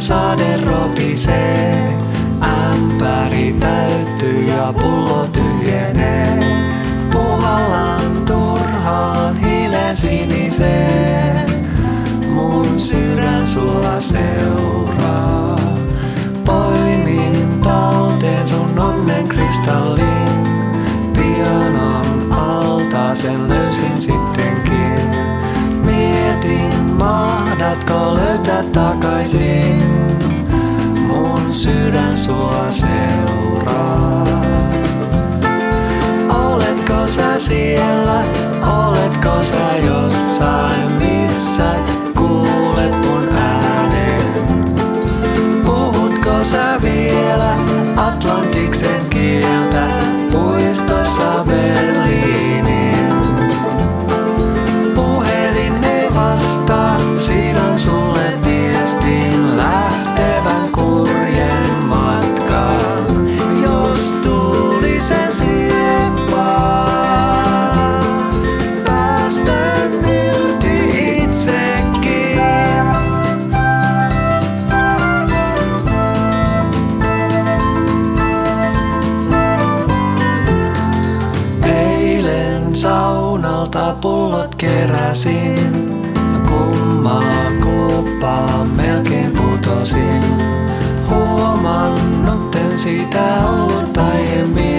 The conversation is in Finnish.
sade ropisee, ämpäri täyttyy ja pullo tyhjenee. Puhallan turhaan hiilen siniseen, mun sydän sua seuraa. Poimin talteen sun onnen kristallin, pianon alta sen löysin sittenkin. Mietin, mahdatko löytää takaisin, mun sydän sua seuraa. Oletko sä siellä, oletko sä jossain, missä kuulet mun äänen? Puhutko sä vielä Atlantiksen kieltä puistossa Berliinin? Puhelin ei vastaa, siirrän sulle viestin lähtevän kurjen matkaan. Jos tuulisen sieppaa, päästän irti itsekin. Eilen saunalta pullot keräsin, kummaa kuoppaa melkein putosin. Huomannut en sitä ollut aiemmin.